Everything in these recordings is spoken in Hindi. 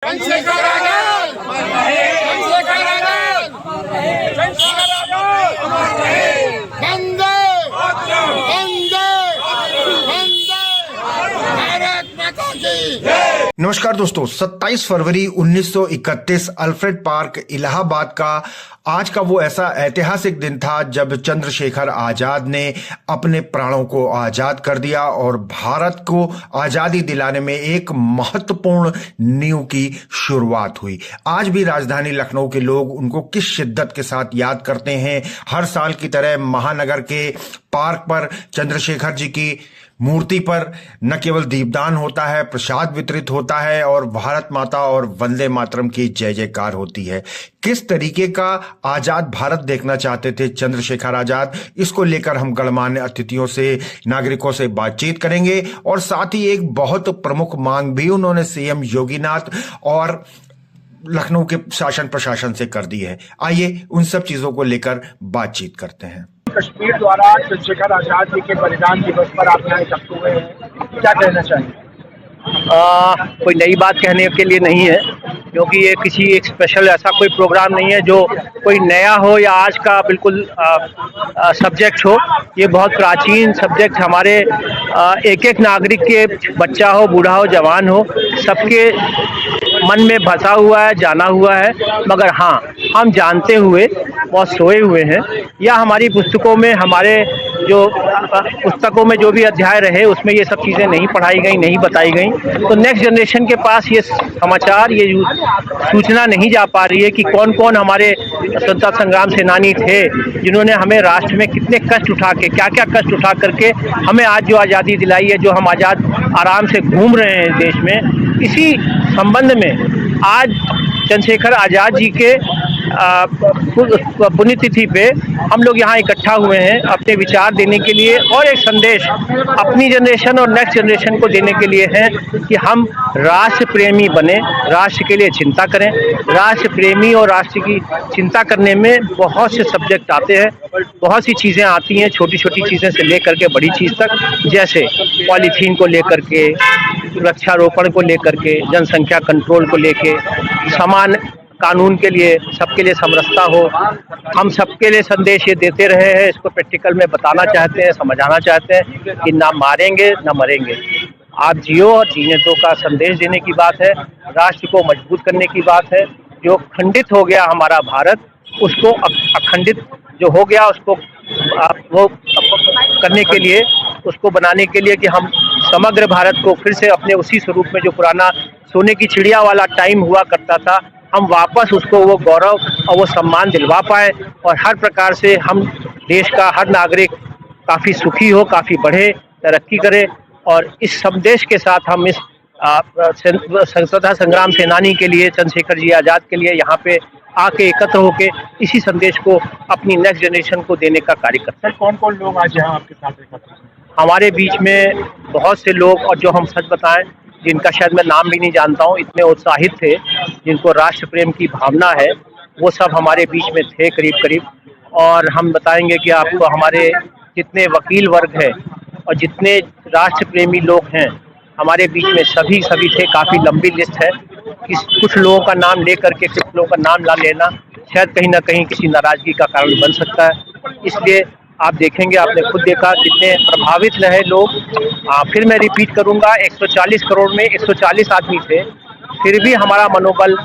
चंद्रशेखर आजाद, चंद्रशेखर आजाद, चंद्रशेखर आजाद, वंदे वंदे वंदे भारत माता की। नमस्कार दोस्तों, 27 फरवरी 1931 अल्फ्रेड पार्क इलाहाबाद का आज का वो ऐसा ऐतिहासिक दिन था जब चंद्रशेखर आजाद ने अपने प्राणों को आजाद कर दिया और भारत को आजादी दिलाने में एक महत्वपूर्ण नींव की शुरुआत हुई। आज भी राजधानी लखनऊ के लोग उनको किस शिद्दत के साथ याद करते हैं। हर साल की तरह महानगर के पार्क पर चंद्रशेखर जी की मूर्ति पर न केवल दीपदान होता है, प्रसाद वितरित होता है और भारत माता और वंदे मातरम की जय जयकार होती है। किस तरीके का आजाद भारत देखना चाहते थे चंद्रशेखर आजाद, इसको लेकर हम गणमान्य अतिथियों से, नागरिकों से बातचीत करेंगे और साथ ही एक बहुत प्रमुख मांग भी उन्होंने सीएम योगीनाथ और लखनऊ के शासन प्रशासन से कर दी है। आइए उन सब चीजों को लेकर बातचीत करते हैं। कश्मीर द्वारा चंद्रशेखर आजाद जी के बलिदान दिवस पर आप यहाँ इकट्ठे हुए हैं, क्या कहना चाहिए? कोई नई बात कहने के लिए नहीं है, क्योंकि ये किसी एक स्पेशल ऐसा कोई प्रोग्राम नहीं है जो कोई नया हो या आज का बिल्कुल सब्जेक्ट हो। ये बहुत प्राचीन सब्जेक्ट हमारे एक एक नागरिक के, बच्चा हो, बूढ़ा हो, जवान हो, सबके मन में बसा हुआ है, जाना हुआ है। मगर हाँ, हम जानते हुए बहुत सोए हुए हैं या हमारी पुस्तकों में, हमारे जो पुस्तकों में जो भी अध्याय रहे उसमें ये सब चीज़ें नहीं पढ़ाई गई, नहीं बताई गई। तो नेक्स्ट जनरेशन के पास ये समाचार, ये सूचना नहीं जा पा रही है कि कौन कौन हमारे स्वतंत्रता संग्राम सेनानी थे जिन्होंने हमें राष्ट्र में कितने कष्ट उठा के, क्या क्या कष्ट उठा करके हमें आज जो आज़ादी दिलाई है, जो हम आज़ाद आराम से घूम रहे हैं देश में। इसी संबंध में आज चंद्रशेखर आजाद जी के पुण्यतिथि पे हम लोग यहाँ इकट्ठा हुए हैं अपने विचार देने के लिए और एक संदेश अपनी जनरेशन और नेक्स्ट जनरेशन को देने के लिए है कि हम राष्ट्र प्रेमी बने, राष्ट्र के लिए चिंता करें। राष्ट्र प्रेमी और राष्ट्र की चिंता करने में बहुत से सब्जेक्ट आते हैं, बहुत सी चीज़ें आती हैं, छोटी छोटी चीज़ें से लेकर के बड़ी चीज़ तक, जैसे पॉलीथीन को लेकर के, वृक्षारोपण को लेकर के, जनसंख्या कंट्रोल को लेके, समान कानून के लिए, सबके लिए समरसता हो। हम सबके लिए संदेश ये देते रहे हैं, इसको प्रैक्टिकल में बताना चाहते हैं, समझाना चाहते हैं कि ना मारेंगे ना मरेंगे, आप जियो और जीने दो का संदेश देने की बात है। राष्ट्र को मजबूत करने की बात है। जो खंडित हो गया हमारा भारत, उसको अखंडित जो हो गया उसको वो करने के लिए, उसको बनाने के लिए कि हम समग्र भारत को फिर से अपने उसी स्वरूप में, जो पुराना सोने की चिड़िया वाला टाइम हुआ करता था, हम वापस उसको वो गौरव और वो सम्मान दिलवा पाए और हर प्रकार से हम देश का हर नागरिक काफ़ी सुखी हो, काफ़ी बढ़े, तरक्की करे। और इस संदेश के साथ हम इस स्वतंत्रता संग्राम सेनानी के लिए, चंद्रशेखर जी आज़ाद के लिए यहाँ पे आके एकत्र होके इसी संदेश को अपनी नेक्स्ट जनरेशन को देने का कार्य करते हैं। कौन कौन लोग आज यहाँ आपके साथ एकत्र हैं? हमारे बीच में बहुत से लोग, और जो हम सच बताएं जिनका शायद मैं नाम भी नहीं जानता हूँ, इतने उत्साहित थे, जिनको राष्ट्र प्रेम की भावना है, वो सब हमारे बीच में थे करीब करीब। और हम बताएंगे कि आपको हमारे जितने वकील वर्ग हैं और जितने राष्ट्र प्रेमी लोग हैं हमारे बीच में, सभी थे। काफ़ी लंबी लिस्ट है। कुछ लोगों का नाम ले करके कुछ लोगों का नाम ना लेना शायद कहीं ना कहीं किसी नाराजगी का कारण बन सकता है। इसलिए आप देखेंगे, आपने खुद देखा कितने प्रभावित रहे लोग। फिर मैं रिपीट करूंगा, 140 करोड़ में 140 आदमी थे, फिर भी हमारा मनोबल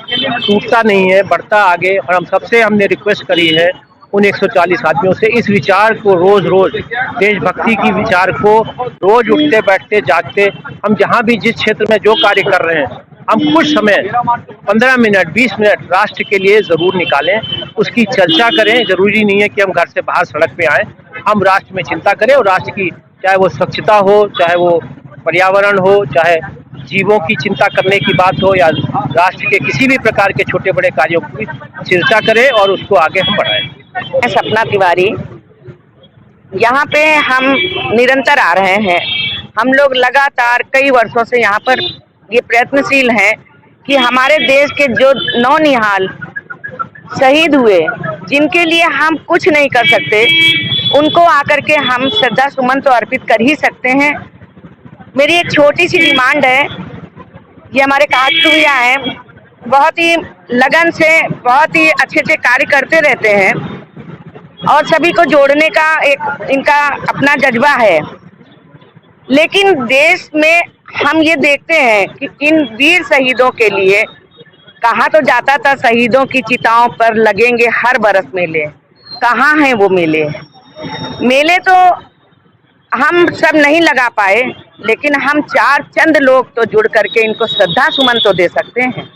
टूटता नहीं है, बढ़ता आगे। और हम सबसे हमने रिक्वेस्ट करी है उन 140 आदमियों से, इस विचार को रोज रोज, देशभक्ति की विचार को रोज उठते बैठते जागते, हम जहाँ भी जिस क्षेत्र में जो कार्य कर रहे हैं, हम कुछ समय 15 मिनट 20 मिनट राष्ट्र के लिए ज़रूर निकालें, उसकी चर्चा करें। ज़रूरी नहीं है कि हम घर से बाहर सड़क पे आएँ, हम राष्ट्र में चिंता करें और राष्ट्र की, चाहे वो स्वच्छता हो, चाहे वो पर्यावरण हो, चाहे जीवों की चिंता करने की बात हो, या राष्ट्र के किसी भी प्रकार के छोटे बड़े कार्यों की चर्चा करें और उसको आगे हम बढ़ाएं। सपना तिवारी, यहाँ पे हम निरंतर आ रहे हैं। हम लोग लगातार कई वर्षों से यहाँ पर ये प्रयत्नशील हैं कि हमारे देश के जो नौनिहाल शहीद हुए, जिनके लिए हम कुछ नहीं कर सकते, उनको आकर के हम श्रद्धा सुमन तो अर्पित कर ही सकते हैं। मेरी एक छोटी सी डिमांड है, ये हमारे काकू भैया हैं, बहुत ही लगन से बहुत ही अच्छे अच्छे कार्य करते रहते हैं और सभी को जोड़ने का एक इनका अपना जज्बा है। लेकिन देश में हम ये देखते हैं कि इन वीर शहीदों के लिए कहा तो जाता था शहीदों की चिताओं पर लगेंगे हर बरस मेले, कहाँ हैं वो मेले? मेले तो हम सब नहीं लगा पाए, लेकिन हम चार चंद लोग तो जुड़ करके इनको श्रद्धा सुमन तो दे सकते हैं।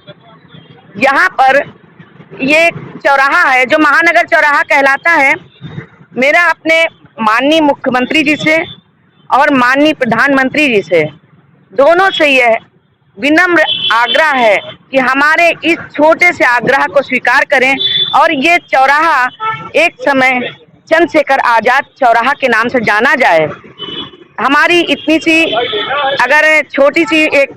यहाँ पर ये चौराहा है जो महानगर चौराहा कहलाता है। मेरा अपने माननीय मुख्यमंत्री जी से और माननीय प्रधानमंत्री जी से दोनों से यह विनम्र आग्रह है कि हमारे इस छोटे से आग्रह को स्वीकार करें और ये चौराहा एक समय चंद्रशेखर आजाद चौराहा के नाम से जाना जाए। हमारी इतनी सी अगर छोटी सी एक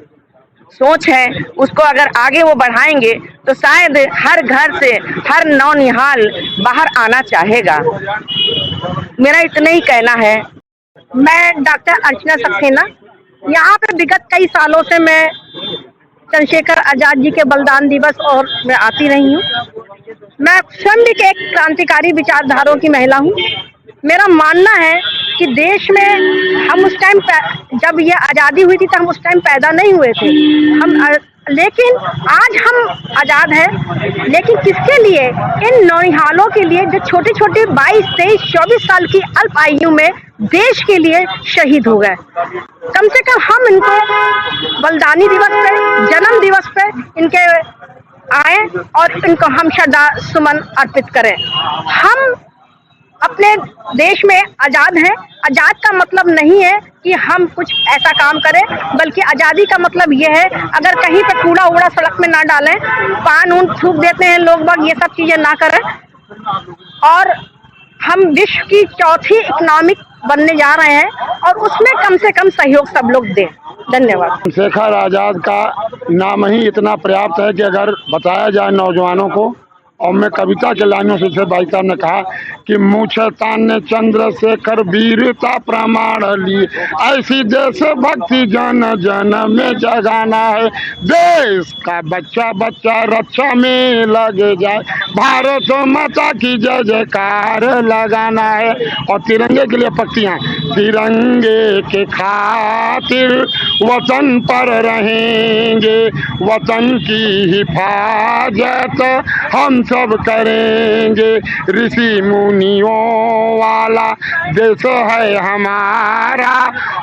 सोच है, उसको अगर आगे वो बढ़ाएंगे तो शायद हर घर से हर नौनिहाल बाहर आना चाहेगा। मेरा इतना ही कहना है। मैं डॉक्टर अर्चना सक्सेना, यहाँ पे विगत कई सालों से मैं चंद्रशेखर आजाद जी के बलिदान दिवस और मैं आती रही हूँ। मैं स्वयं भी एक क्रांतिकारी विचारधाराओं की महिला हूँ। मेरा मानना है कि देश में हम उस टाइम जब ये आज़ादी हुई थी तो हम उस टाइम पैदा नहीं हुए थे लेकिन आज हम आज़ाद हैं। लेकिन किसके लिए? इन नौनिहालों के लिए जो छोटे छोटे 22, 23, 24 साल की अल्प आयु में देश के लिए शहीद हो गए। कम से कम हम इनको बलिदानी दिवस पे, जन्म दिवस पे इनके आए और इनको हम श्रद्धा सुमन अर्पित करें। हम अपने देश में आज़ाद हैं। आज़ाद का मतलब नहीं है कि हम कुछ ऐसा काम करें, बल्कि आज़ादी का मतलब ये है अगर कहीं पे कूड़ा उड़ा सड़क में ना डालें, पान ऊन थूक देते हैं लोग बाग, ये सब चीज़ें ना करें और हम विश्व की चौथी इकोनॉमिक बनने जा रहे हैं और उसमें कम से कम सहयोग सब लोग दें। धन्यवाद। चंद्रशेखर आजाद का नाम ही इतना पर्याप्त है कि अगर बताया जाए नौजवानों को, और मैं कविता के लाइनों से भाई साहब ने कहा कि मूछतान ने चंद्रशेखर वीरता प्रमाण ली, ऐसी देश भक्ति जन जन में जगाना है। देश का बच्चा बच्चा रक्षा में लगे जाए, भारत माता की जय जयकार लगाना है। और तिरंगे के लिए पक्तियाँ, तिरंगे के खातिर वतन पर रहेंगे, वतन की हिफाजत हम सब करेंगे। ऋषि मुनियों वाला देश है हमारा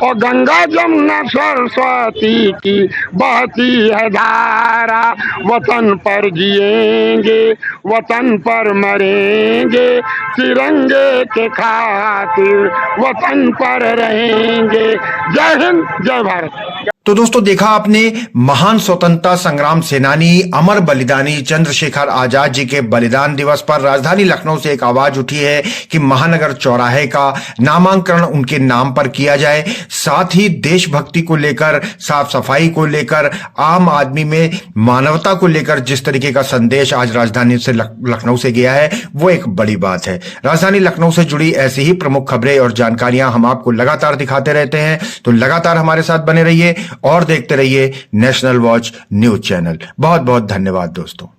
और गंगा जमुना सरस्वती की बहती है धारा। वतन पर जिएंगे, वतन पर मरेंगे, तिरंगे के खातिर वतन पर रहेंगे। जय हिंद, जय भारत। तो दोस्तों, देखा आपने महान स्वतंत्रता संग्राम सेनानी अमर बलिदानी चंद्रशेखर आजाद जी के बलिदान दिवस पर राजधानी लखनऊ से एक आवाज उठी है कि महानगर चौराहे का नामांकन उनके नाम पर किया जाए। साथ ही देशभक्ति को लेकर, साफ सफाई को लेकर, आम आदमी में मानवता को लेकर जिस तरीके का संदेश आज राजधानी से लखनऊ से गया है, वो एक बड़ी बात है। राजधानी लखनऊ से जुड़ी ऐसी ही प्रमुख खबरें और जानकारियां हम आपको लगातार दिखाते रहते हैं, तो लगातार हमारे साथ बने रहिए और देखते रहिए नेशनल वॉच न्यूज चैनल। बहुत बहुत धन्यवाद दोस्तों।